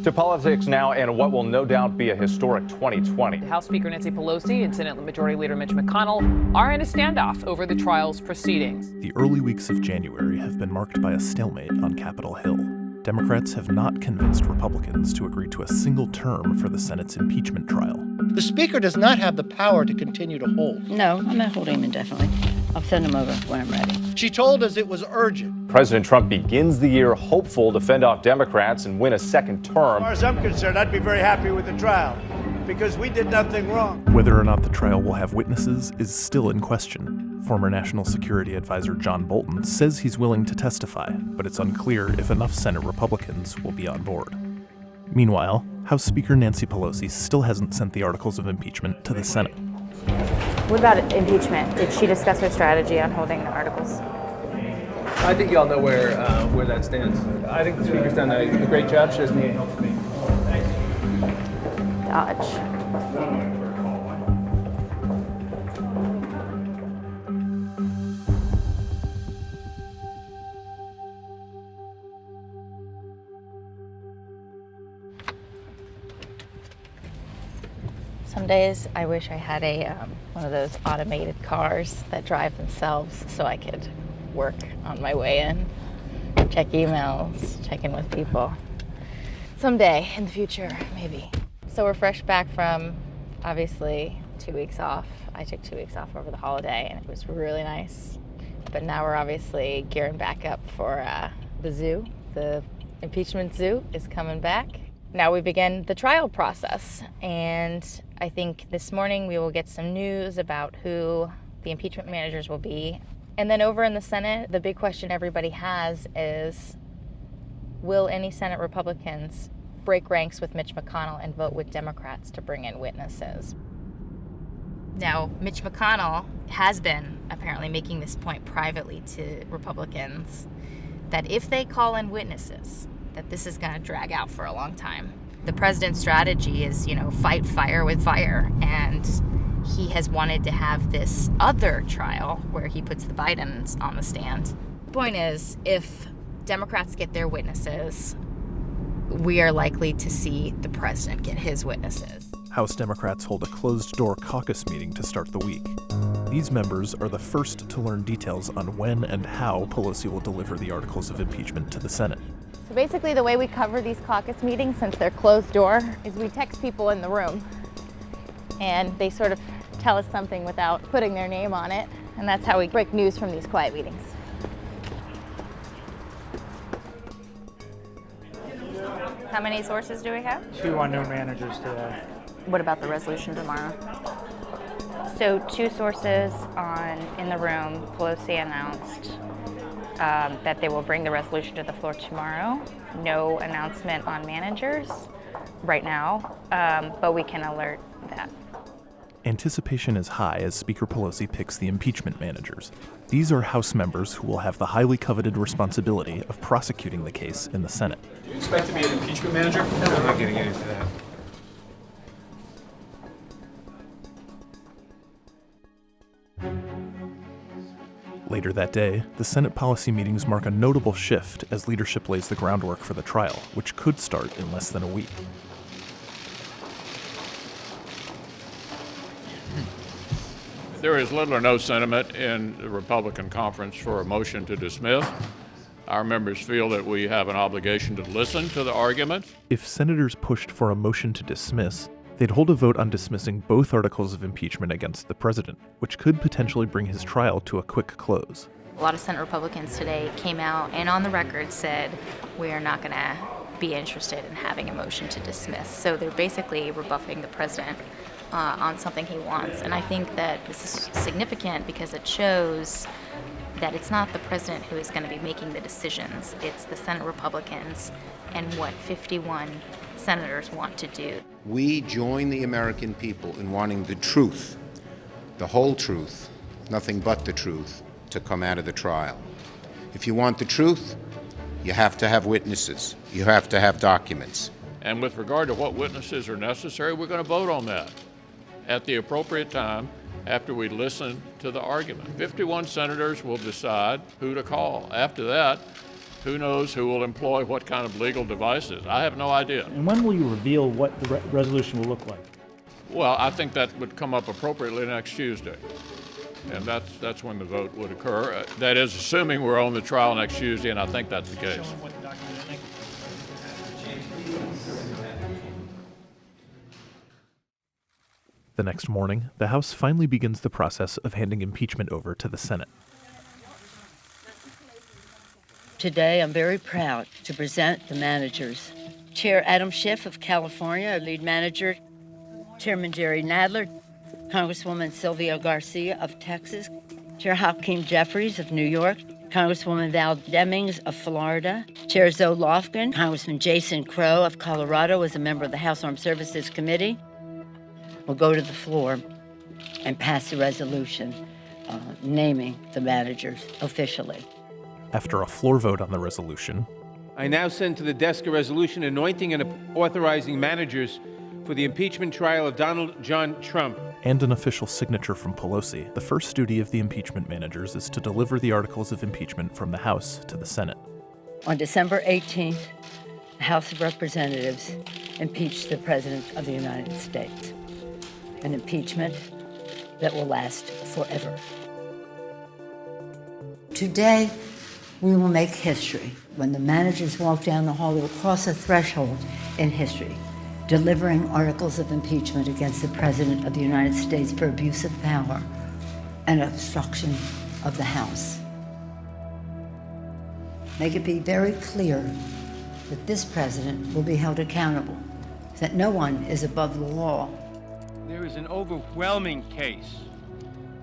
To politics now and what will no doubt be a historic 2020. House Speaker Nancy Pelosi and Senate Majority Leader Mitch McConnell are in a standoff over the trial's proceedings. The early weeks of January have been marked by a stalemate on Capitol Hill. Democrats have not convinced Republicans to agree to a single term for the Senate's impeachment trial. The Speaker does not have the power to continue to hold. No, I'm not holding him indefinitely. I'll send him over when I'm ready. She told us it was urgent. President Trump begins the year hopeful to fend off Democrats and win a second term. As far as I'm concerned, I'd be very happy with the trial because we did nothing wrong. Whether or not the trial will have witnesses is still in question. Former National Security Advisor John Bolton says he's willing to testify, but it's unclear if enough Senate Republicans will be on board. Meanwhile, House Speaker Nancy Pelosi still hasn't sent the articles of impeachment to the Senate. What about impeachment? Did she discuss her strategy on holding the articles? I think y'all know where that stands. I think the Speaker's done a great job. She doesn't need any help from me. Dodge. Some days I wish I had one of those automated cars that drive themselves so I could work on my way in, check emails, check in with people. Someday in the future, maybe. So we're fresh back from, obviously, 2 weeks off. I took 2 weeks off over the holiday and it was really nice. But now we're obviously gearing back up for the zoo. The impeachment zoo is coming back. Now we begin the trial process, and I think this morning we will get some news about who the impeachment managers will be. And then over in the Senate, the big question everybody has is, will any Senate Republicans break ranks with Mitch McConnell and vote with Democrats to bring in witnesses? Now, Mitch McConnell has been apparently making this point privately to Republicans that if they call in witnesses, that this is going to drag out for a long time. The president's strategy is, fight fire with fire. And he has wanted to have this other trial where he puts the Bidens on the stand. Point is, if Democrats get their witnesses, we are likely to see the president get his witnesses. House Democrats hold a closed-door caucus meeting to start the week. These members are the first to learn details on when and how Pelosi will deliver the articles of impeachment to the Senate. So basically the way we cover these caucus meetings, since they're closed door, is we text people in the room and they sort of tell us something without putting their name on it, and that's how we break news from these quiet meetings. How many sources do we have? 2 unknown managers today. What about the resolution tomorrow? So 2 sources in the room. Pelosi announced that they will bring the resolution to the floor tomorrow. No announcement on managers right now, but we can alert that. Anticipation is high as Speaker Pelosi picks the impeachment managers. These are House members who will have the highly coveted responsibility of prosecuting the case in the Senate. Do you expect to be an impeachment manager? I'm not getting into that. Later that day, the Senate policy meetings mark a notable shift as leadership lays the groundwork for the trial, which could start in less than a week. There is little or no sentiment in the Republican conference for a motion to dismiss. Our members feel that we have an obligation to listen to the arguments. If senators pushed for a motion to dismiss, they'd hold a vote on dismissing both articles of impeachment against the president, which could potentially bring his trial to a quick close. A lot of Senate Republicans today came out and on the record said, we are not going to be interested in having a motion to dismiss. So they're basically rebuffing the president on something he wants. And I think that this is significant because it shows that it's not the president who is going to be making the decisions. It's the Senate Republicans and what 51 senators want to do. We join the American people in wanting the truth, the whole truth, nothing but the truth, to come out of the trial. If you want the truth, you have to have witnesses. You have to have documents. And with regard to what witnesses are necessary, we're going to vote on that at the appropriate time after we listen to the argument. 51 senators will decide who to call. After that, Who knows who will employ what kind of legal devices? I have no idea. And when will you reveal what the resolution will look like? Well, I think that would come up appropriately next Tuesday. And that's when the vote would occur. That is, assuming we're on the trial next Tuesday, and I think that's the case. The next morning, the House finally begins the process of handing impeachment over to the Senate. Today, I'm very proud to present the managers. Chair Adam Schiff of California, our lead manager. Chairman Jerry Nadler. Congresswoman Sylvia Garcia of Texas. Chair Hakeem Jeffries of New York. Congresswoman Val Demings of Florida. Chair Zoe Lofgren. Congressman Jason Crow of Colorado is a member of the House Armed Services Committee. We'll go to the floor and pass the resolution naming the managers officially. After a floor vote on the resolution, I now send to the desk a resolution anointing and authorizing managers for the impeachment trial of Donald John Trump. And an official signature from Pelosi. The first duty of the impeachment managers is to deliver the articles of impeachment from the House to the Senate. On December 18th, the House of Representatives impeached the President of the United States. An impeachment that will last forever. Today, we will make history when the managers walk down the hall. They will cross a threshold in history, delivering articles of impeachment against the President of the United States for abuse of power and obstruction of the House. Make it be very clear that this President will be held accountable, that no one is above the law. There is an overwhelming case,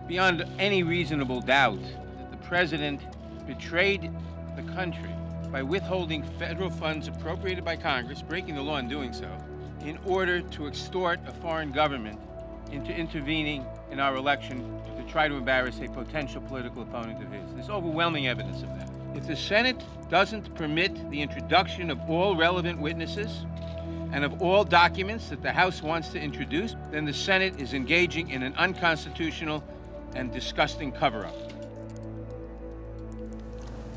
beyond any reasonable doubt, that the President betrayed the country by withholding federal funds appropriated by Congress, breaking the law in doing so, in order to extort a foreign government into intervening in our election to try to embarrass a potential political opponent of his. There's overwhelming evidence of that. If the Senate doesn't permit the introduction of all relevant witnesses and of all documents that the House wants to introduce, then the Senate is engaging in an unconstitutional and disgusting cover-up.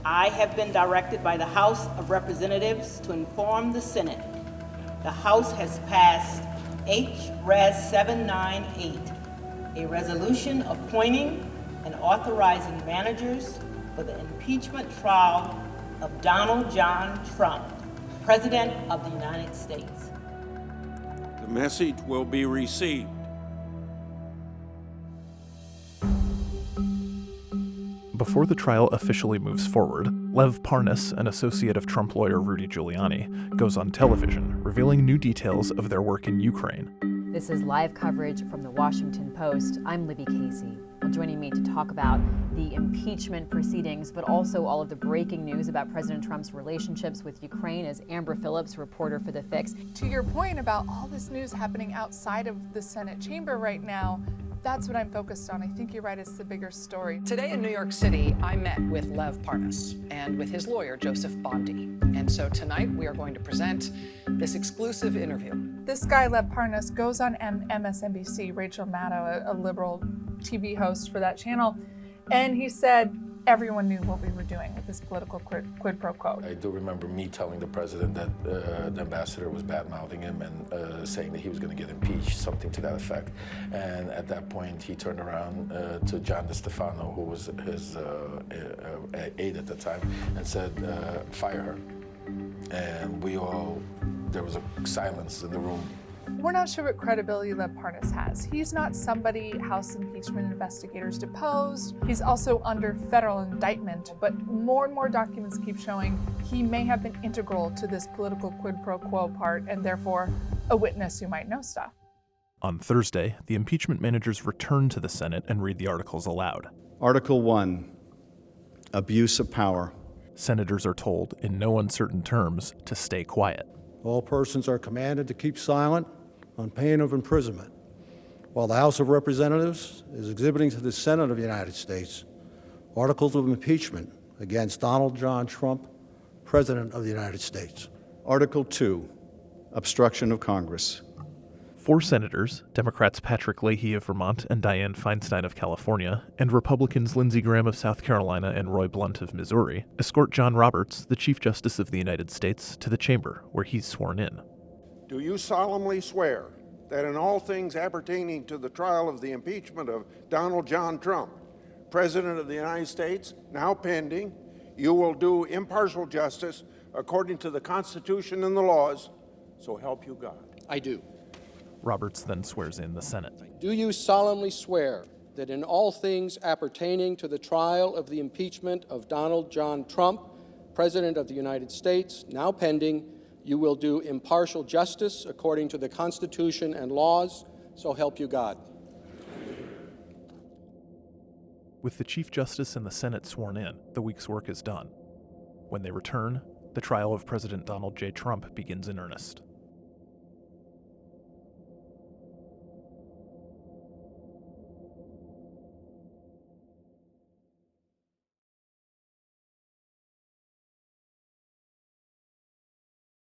I have been directed by the House of Representatives to inform the Senate. The House has passed H.Res. 798, a resolution appointing and authorizing managers for the impeachment trial of Donald John Trump, President of the United States. The message will be received. Before the trial officially moves forward, Lev Parnas, an associate of Trump lawyer Rudy Giuliani, goes on television, revealing new details of their work in Ukraine. This is live coverage from the Washington Post. I'm Libby Casey. Well, joining me to talk about the impeachment proceedings, but also all of the breaking news about President Trump's relationships with Ukraine is Amber Phillips, reporter for The Fix. To your point about all this news happening outside of the Senate chamber right now, that's what I'm focused on. I think you're right, it's the bigger story. Today in New York City, I met with Lev Parnas and with his lawyer, Joseph Bondi. And so tonight we are going to present this exclusive interview. This guy, Lev Parnas, goes on MSNBC, Rachel Maddow, a liberal TV host for that channel, and he said everyone knew what we were doing with this political quid pro quo. I do remember me telling the president that the ambassador was bad-mouthing him and saying that he was going to get impeached, something to that effect. And at that point, he turned around to John DeStefano, who was his aide at the time, and said, fire her. And there was a silence in the room. We're not sure what credibility Lev Parnas has. He's not somebody House impeachment investigators deposed. He's also under federal indictment, but more and more documents keep showing he may have been integral to this political quid pro quo part, and therefore a witness who might know stuff. On Thursday, the impeachment managers return to the Senate and read the articles aloud. Article 1, abuse of power. Senators are told, in no uncertain terms, to stay quiet. All persons are commanded to keep silent on pain of imprisonment, while the House of Representatives is exhibiting to the Senate of the United States articles of impeachment against Donald John Trump, President of the United States. Article 2, obstruction of Congress. 4 senators, Democrats Patrick Leahy of Vermont and Dianne Feinstein of California, and Republicans Lindsey Graham of South Carolina and Roy Blunt of Missouri, escort John Roberts, the Chief Justice of the United States, to the chamber where he's sworn in. Do you solemnly swear that in all things appertaining to the trial of the impeachment of Donald John Trump, President of the United States, now pending, you will do impartial justice according to the Constitution and the laws, so help you God? I do. Roberts then swears in the Senate. Do you solemnly swear that in all things appertaining to the trial of the impeachment of Donald John Trump, President of the United States, now pending, you will do impartial justice according to the Constitution and laws, so help you God? With the Chief Justice and the Senate sworn in, the week's work is done. When they return, the trial of President Donald J. Trump begins in earnest.